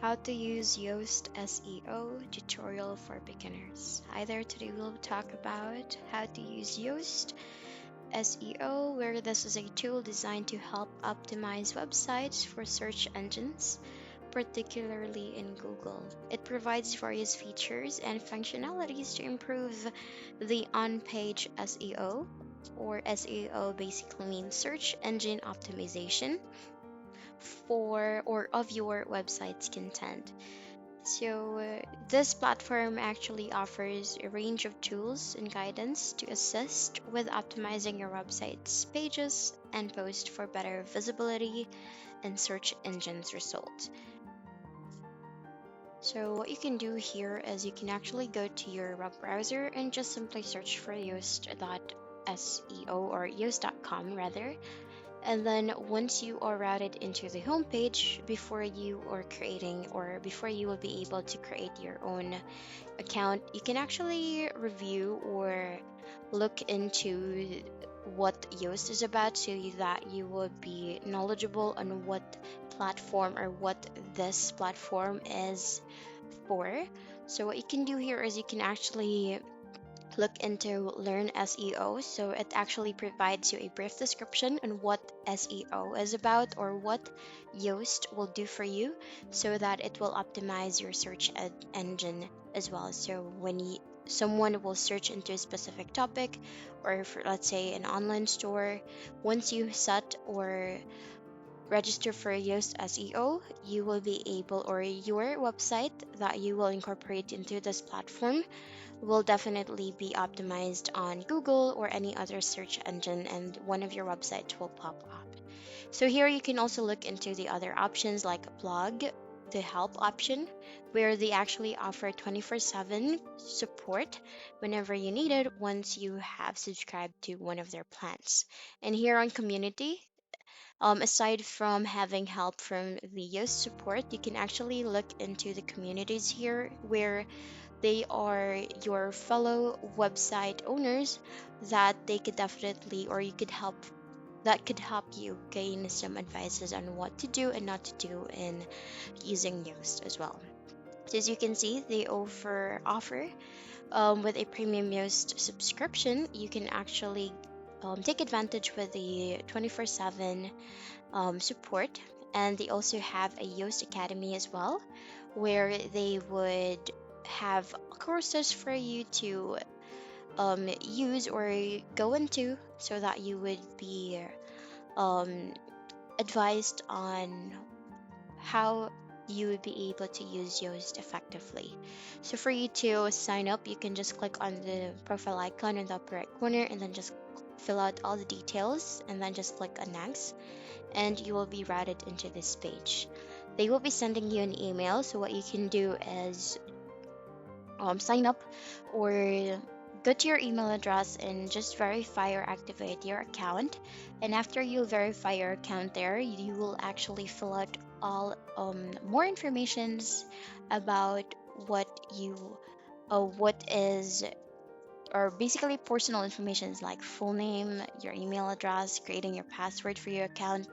How to use Yoast SEO tutorial for beginners. Hi there, today we'll talk about how to use Yoast SEO, where this is a tool designed to help optimize websites for search engines, particularly in Google. It provides various features and functionalities to improve the on page SEO, or SEO basically means search engine optimization for or of your website's content. So, this platform actually offers a range of tools and guidance to assist with optimizing your website's pages and posts for better visibility and search engines results. So, what you can do here is you can actually go to your web browser and just simply search for yoast.seo or yoast.com rather. And then once you are routed into the homepage, before you will be able to create your own account, you can actually review or look into what Yoast is about so that you will be knowledgeable on what platform or what this platform is for. So what you can do here is you can actually look into Learn SEO. So it actually provides you a brief description on what SEO is about or what Yoast will do for you so that it will optimize your search engine as well. So when someone will search into a specific topic or for, let's say, an online store, once you set or register for Yoast SEO, you will be able, or your website that you will incorporate into this platform will definitely be optimized on Google or any other search engine, and one of your websites will pop up. So here you can also look into the other options like blog, the help option, where they actually offer 24/7 support whenever you need it once you have subscribed to one of their plans. And here on community, aside from having help from the Yoast support, you can actually look into the communities here where they are your fellow website owners that they could definitely or you could help that could help you gain some advices on what to do and not to do in using Yoast as well. So as you can see, they offer with a premium Yoast subscription, you can actually take advantage with the 24/7 support, and they also have a Yoast Academy as well, where they would have courses for you to use or go into so that you would be um, advised on how you would be able to use Yoast effectively. So for you to sign up, you can just click on the profile icon in the upper right corner and then just fill out all the details and then just click on next, and you will be routed into this page. They will be sending you an email, so what you can do is sign up or go to your email address and just verify or activate your account. And after you verify your account there, you will actually fill out all more informations about what is or basically personal information like full name, your email address, creating your password for your account.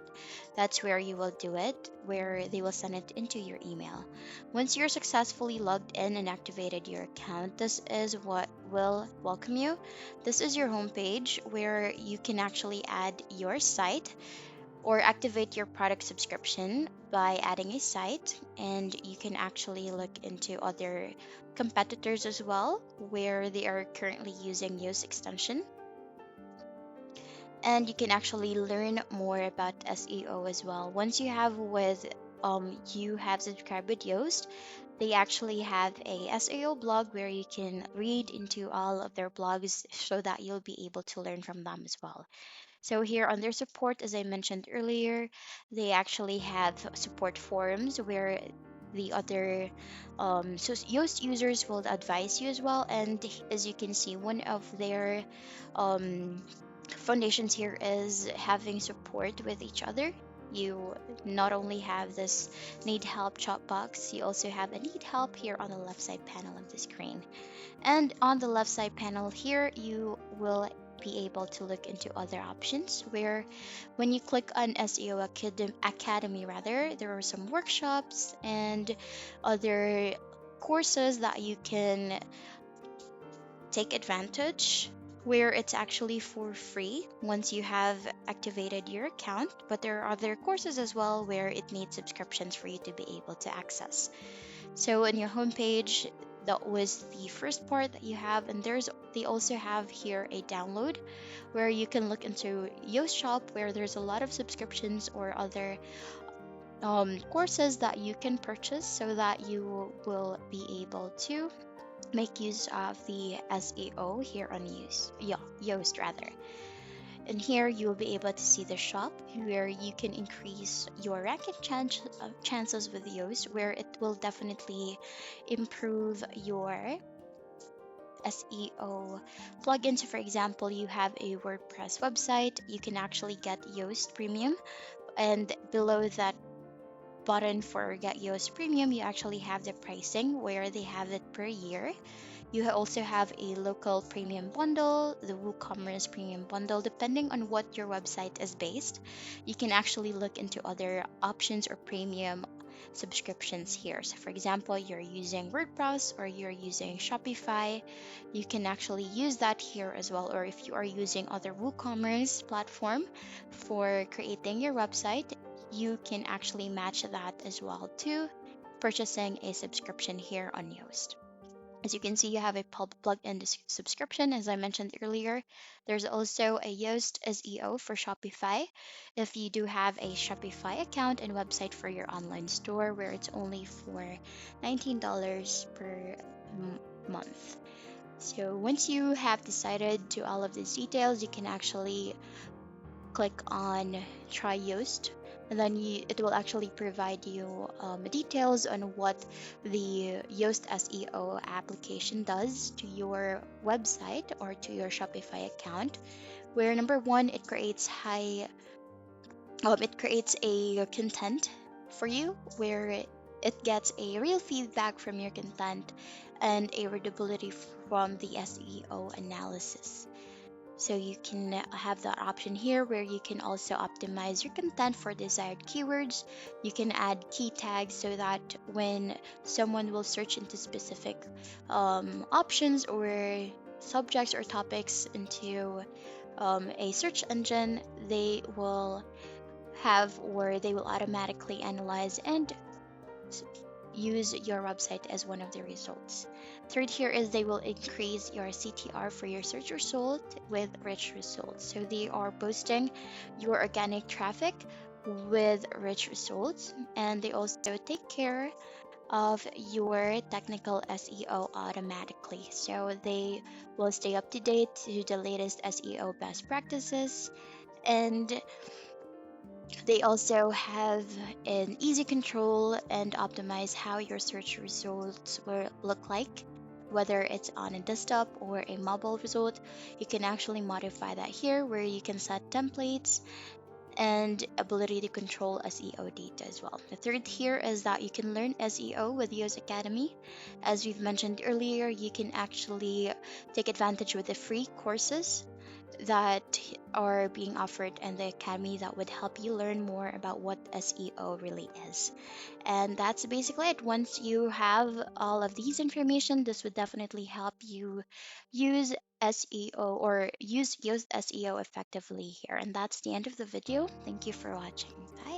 That's where you will do it, where they will send it into your email. Once you're successfully logged in and activated your account, this is what will welcome you. This is your homepage where you can actually add your site or activate your product subscription by adding a site, and you can actually look into other competitors as well where they are currently using Yoast extension, and you can actually learn more about SEO as well. Once you have subscribed with Yoast, they actually have a SEO blog where you can read into all of their blogs so that you'll be able to learn from them as well. So here on their support, as I mentioned earlier, they actually have support forums where the other Yoast users will advise you as well. And as you can see, one of their um, foundations here is having support with each other. You not only have this need help chat box, you also have a need help here on the left side panel of the screen. And on the left side panel here, you will be able to look into other options where when you click on SEO Academy rather, there are some workshops and other courses that you can take advantage where it's actually for free once you have activated your account, but there are other courses as well where it needs subscriptions for you to be able to access. So on your homepage, that was the first part that you have, and they also have here a download where you can look into Yoast Shop where there's a lot of subscriptions or other courses that you can purchase so that you will be able to make use of the SEO here on Yoast rather. And here you'll be able to see the shop where you can increase your ranking chances with Yoast, where it will definitely improve your SEO plugins. So for example, you have a WordPress website, you can actually get Yoast Premium, and below that button for Get Yoast Premium, you actually have the pricing where they have it per year. You also have a local premium bundle, the WooCommerce premium bundle. Depending on what your website is based, you can actually look into other options or premium subscriptions here. So, for example, you're using WordPress or you're using Shopify, you can actually use that here as well. Or if you are using other WooCommerce platform for creating your website, you can actually match that as well to purchasing a subscription here on Yoast. As you can see, you have a plug-in subscription, as I mentioned earlier. There's also a Yoast SEO for Shopify. If you do have a Shopify account and website for your online store, where it's only for $19 per month. So once you have decided to all of these details, you can actually click on try Yoast, and then it will actually provide you details on what the Yoast SEO application does to your website or to your Shopify account. Where number one, it creates a content for you where it gets a real feedback from your content and a readability from the SEO analysis. So you can have that option here where you can also optimize your content for desired keywords. You can add key tags so that when someone will search into specific options or subjects or topics into a search engine, they will automatically analyze and s- use your website as one of the results. Third here is they will increase your CTR for your search result with rich results. So they are boosting your organic traffic with rich results, and they also take care of your technical SEO automatically. So they will stay up to date to the latest SEO best practices, and they also have an easy control and optimize how your search results will look like, whether it's on a desktop or a mobile result. You can actually modify that here where you can set templates and ability to control SEO data as well. The third here is that you can learn SEO with Yoast Academy. As we've mentioned earlier, you can actually take advantage with the free courses that are being offered in the academy that would help you learn more about what SEO really is. And that's basically it. Once you have all of these information, this would definitely help you use SEO or use Yoast SEO effectively here. And that's the end of the video. Thank you for watching. Bye.